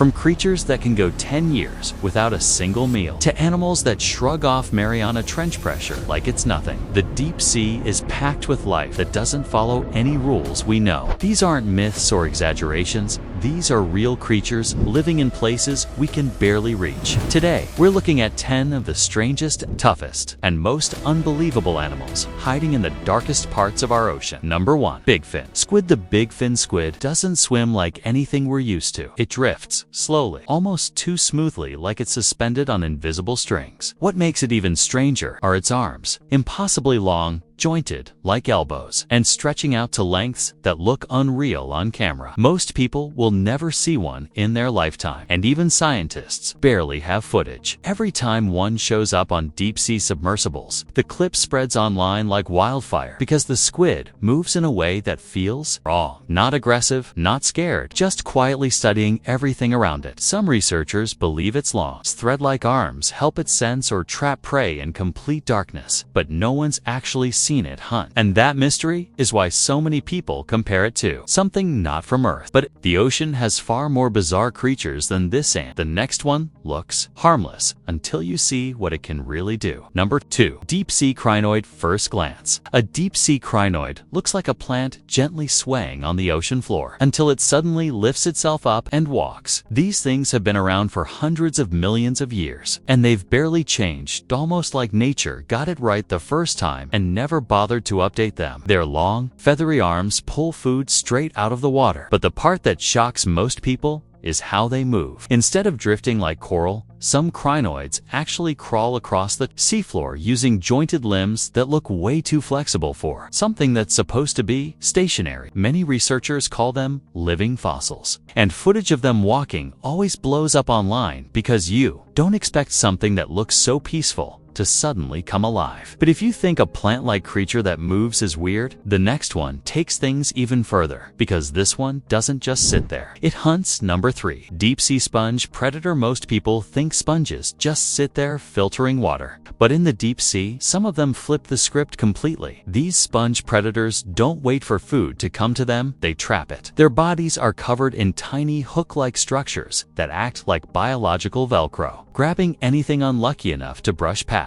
From creatures that can go 10 years without a single meal, to animals that shrug off Mariana Trench pressure like it's nothing, the deep sea is packed with life that doesn't follow any rules we know. These aren't myths or exaggerations. These are real creatures living in places we can barely reach. Today, we're looking at 10 of the strangest, toughest, and most unbelievable animals hiding in the darkest parts of our ocean. Number 1. Bigfin squid. The bigfin squid doesn't swim like anything we're used to. It drifts slowly, almost too smoothly, like it's suspended on invisible strings. What makes it even stranger are its arms, impossibly long, jointed like elbows, and stretching out to lengths that look unreal on camera. Most people will never see one in their lifetime, and even scientists barely have footage. Every time one shows up on deep-sea submersibles, the clip spreads online like wildfire because the squid moves in a way that feels raw, not aggressive, not scared, just quietly studying everything around it. Some researchers believe its long, thread-like arms help it sense or trap prey in complete darkness, but no one's actually seen it hunt. And that mystery is why so many people compare it to something not from Earth. But the ocean has far more bizarre creatures than this, and the next one looks harmless until you see what it can really do. Number 2. Deep-sea crinoid. First glance, a deep-sea crinoid looks like a plant gently swaying on the ocean floor until it suddenly lifts itself up and walks. These things have been around for hundreds of millions of years, and they've barely changed, almost like nature got it right the first time and never bothered to update them. Their long, feathery arms pull food straight out of the water. But the part that shocks most people is how they move. Instead of drifting like coral, some crinoids actually crawl across the seafloor using jointed limbs that look way too flexible for something that's supposed to be stationary. Many researchers call them living fossils. And footage of them walking always blows up online because you don't expect something that looks so peaceful to suddenly come alive. But if you think a plant-like creature that moves is weird, the next one takes things even further, because this one doesn't just sit there. It hunts. Number 3. Deep-sea sponge predator. Most people think sponges just sit there filtering water. But in the deep sea, some of them flip the script completely. These sponge predators don't wait for food to come to them, they trap it. Their bodies are covered in tiny hook-like structures that act like biological Velcro, grabbing anything unlucky enough to brush past.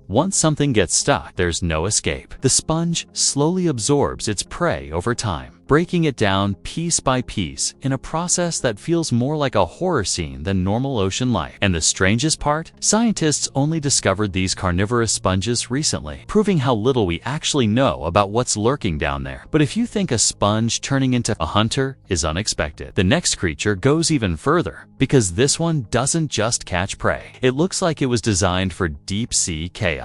Once something gets stuck, there's no escape. The sponge slowly absorbs its prey over time, breaking it down piece by piece in a process that feels more like a horror scene than normal ocean life. And the strangest part? Scientists only discovered these carnivorous sponges recently, proving how little we actually know about what's lurking down there. But if you think a sponge turning into a hunter is unexpected, the next creature goes even further, because this one doesn't just catch prey. It looks like it was designed for deep-sea chaos.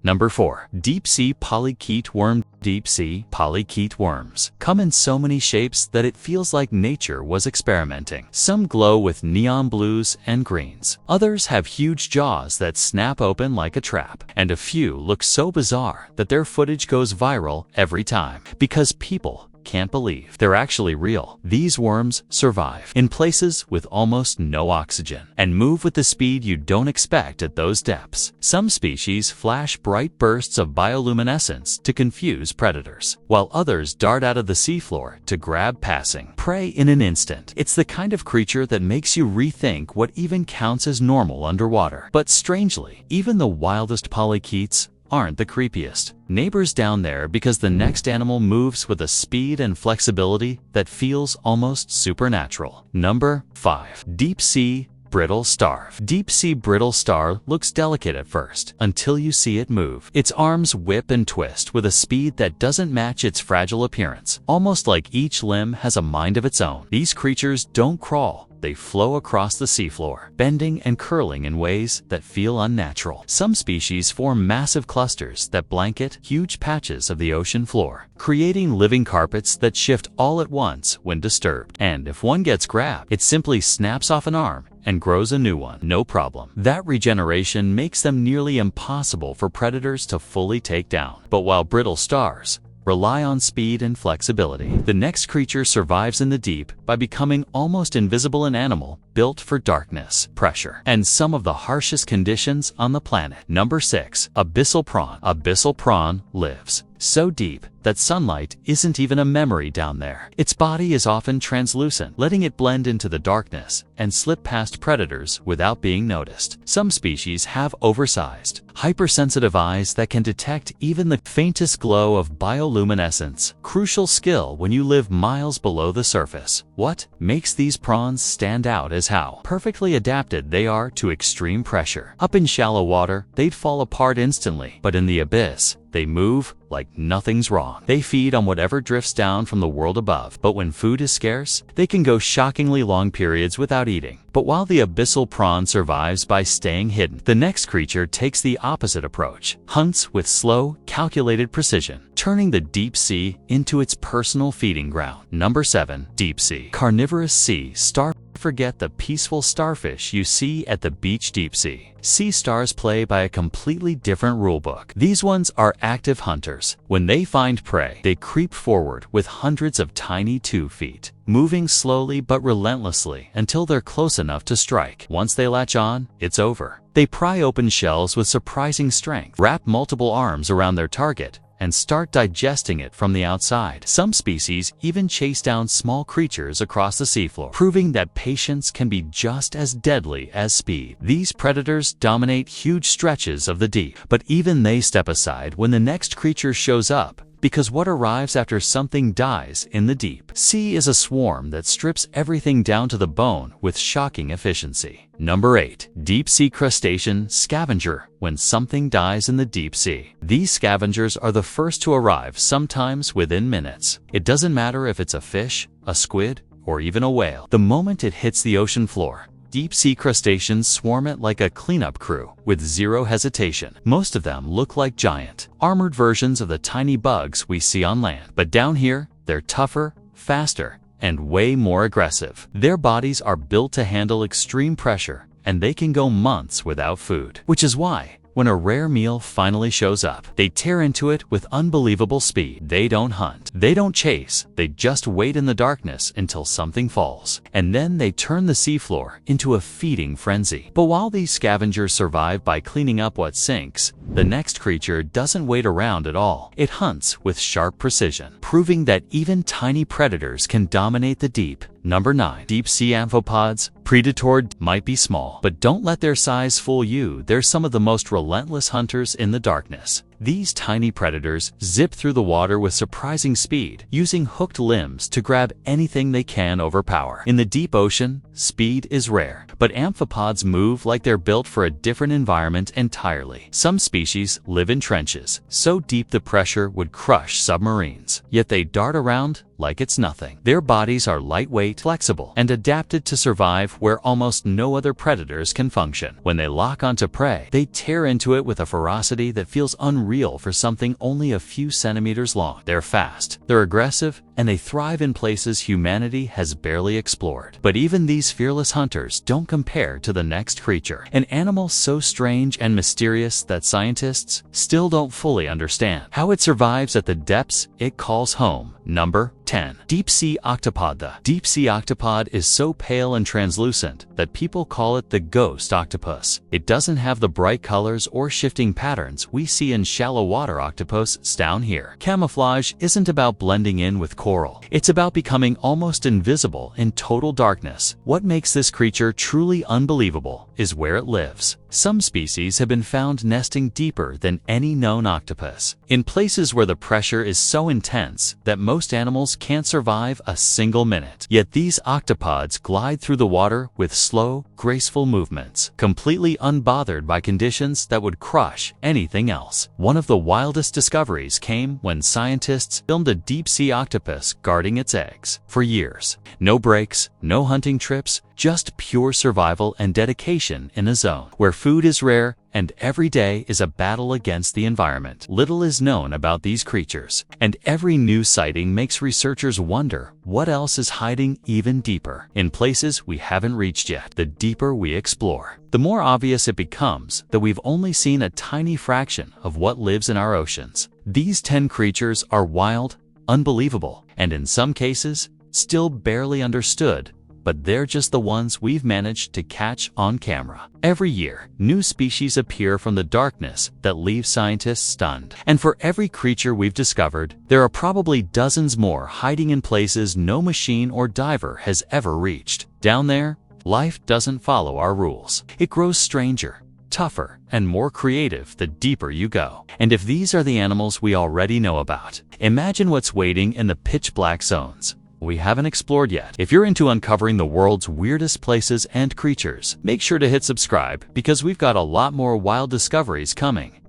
Number 4. Deep-sea polychaete worm. Deep-sea polychaete worms come in so many shapes that it feels like nature was experimenting. Some glow with neon blues and greens. Others have huge jaws that snap open like a trap. And a few look so bizarre that their footage goes viral every time, because people can't believe they're actually real. These worms survive in places with almost no oxygen and move with the speed you don't expect at those depths. Some species flash bright bursts of bioluminescence to confuse predators, while others dart out of the seafloor to grab passing prey in an instant. It's the kind of creature that makes you rethink what even counts as normal underwater. But strangely, even the wildest polychaetes aren't the creepiest neighbors down there, because the next animal moves with a speed and flexibility that feels almost supernatural. Number 5. Deep-sea brittle star. Deep-sea brittle star looks delicate at first, until you see it move. Its arms whip and twist with a speed that doesn't match its fragile appearance, almost like each limb has a mind of its own. These creatures don't crawl. They flow across the seafloor, bending and curling in ways that feel unnatural. Some species form massive clusters that blanket huge patches of the ocean floor, creating living carpets that shift all at once when disturbed. And if one gets grabbed, it simply snaps off an arm and grows a new one, no problem. That regeneration makes them nearly impossible for predators to fully take down. But while brittle stars rely on speed and flexibility, the next creature survives in the deep by becoming almost invisible. An animal built for darkness, pressure, and some of the harshest conditions on the planet. Number 6. Abyssal prawn. Abyssal prawn lives so deep that sunlight isn't even a memory down there. Its body is often translucent, letting it blend into the darkness and slip past predators without being noticed. Some species have oversized, hypersensitive eyes that can detect even the faintest glow of bioluminescence, crucial skill when you live miles below the surface. What makes these prawns stand out is how perfectly adapted they are to extreme pressure. Up in shallow water, they'd fall apart instantly, but in the abyss, they move like nothing's wrong. They feed on whatever drifts down from the world above, but when food is scarce, they can go shockingly long periods without eating. But while the abyssal prawn survives by staying hidden, the next creature takes the opposite approach, hunts with slow, calculated precision, turning the deep sea into its personal feeding ground. Number 7. Deep sea. Carnivorous sea star. Forget the peaceful starfish you see at the beach deep sea. Sea stars play by a completely different rulebook. These ones are active hunters. When they find prey, they creep forward with hundreds of tiny 2 feet, moving slowly but relentlessly until they're close enough to strike. Once they latch on, it's over. They pry open shells with surprising strength, wrap multiple arms around their target, and start digesting it from the outside. Some species even chase down small creatures across the seafloor, proving that patience can be just as deadly as speed. These predators dominate huge stretches of the deep, but even they step aside when the next creature shows up, because what arrives after something dies in the deep sea is a swarm that strips everything down to the bone with shocking efficiency. Number 8. Deep sea crustacean scavenger. When something dies in the deep sea, these scavengers are the first to arrive, sometimes within minutes. It doesn't matter if it's a fish, a squid, or even a whale. The moment it hits the ocean floor, deep sea crustaceans swarm it like a cleanup crew with zero hesitation. Most of them look like giant, armored versions of the tiny bugs we see on land. But down here, they're tougher, faster, and way more aggressive. Their bodies are built to handle extreme pressure, and they can go months without food. Which is why, when a rare meal finally shows up, they tear into it with unbelievable speed. They don't hunt, they don't chase, they just wait in the darkness until something falls. And then they turn the seafloor into a feeding frenzy. But while these scavengers survive by cleaning up what sinks, the next creature doesn't wait around at all. It hunts with sharp precision, proving that even tiny predators can dominate the deep. Number 9. Deep sea amphipods. Predator might be small, but don't let their size fool you. They're some of the most relentless hunters in the darkness. These tiny predators zip through the water with surprising speed, using hooked limbs to grab anything they can overpower. In the deep ocean, speed is rare, but amphipods move like they're built for a different environment entirely. Some species live in trenches, so deep the pressure would crush submarines. Yet they dart around like it's nothing. Their bodies are lightweight, flexible, and adapted to survive where almost no other predators can function. When they lock onto prey, they tear into it with a ferocity that feels unreal for something only a few centimeters long. They're fast, they're aggressive, and they thrive in places humanity has barely explored. But even these fearless hunters don't compare to the next creature, an animal so strange and mysterious that scientists still don't fully understand how it survives at the depths it calls home. Number 10. Deep sea octopod. The deep sea octopod is so pale and translucent that people call it the ghost octopus. It doesn't have the bright colors or shifting patterns we see in shallow water octopus down here. Camouflage isn't about blending in with coral. It's about becoming almost invisible in total darkness. What makes this creature truly unbelievable is where it lives. Some species have been found nesting deeper than any known octopus, in places where the pressure is so intense that most animals can't survive a single minute. Yet these octopods glide through the water with slow, graceful movements, completely unbothered by conditions that would crush anything else. One of the wildest discoveries came when scientists filmed a deep-sea octopus guarding its eggs. For years, no breaks, no hunting trips, just pure survival and dedication in a zone where food is rare and every day is a battle against the environment. Little is known about these creatures, and every new sighting makes researchers wonder what else is hiding even deeper, in places we haven't reached yet. The deeper we explore, the more obvious it becomes that we've only seen a tiny fraction of what lives in our oceans. These 10 creatures are wild, unbelievable, and in some cases, still barely understood, but they're just the ones we've managed to catch on camera. Every year, new species appear from the darkness that leave scientists stunned. And for every creature we've discovered, there are probably dozens more hiding in places no machine or diver has ever reached. Down there, life doesn't follow our rules. It grows stranger, tougher, and more creative the deeper you go. And if these are the animals we already know about, imagine what's waiting in the pitch-black zones we haven't explored yet. If you're into uncovering the world's weirdest places and creatures, make sure to hit subscribe because we've got a lot more wild discoveries coming.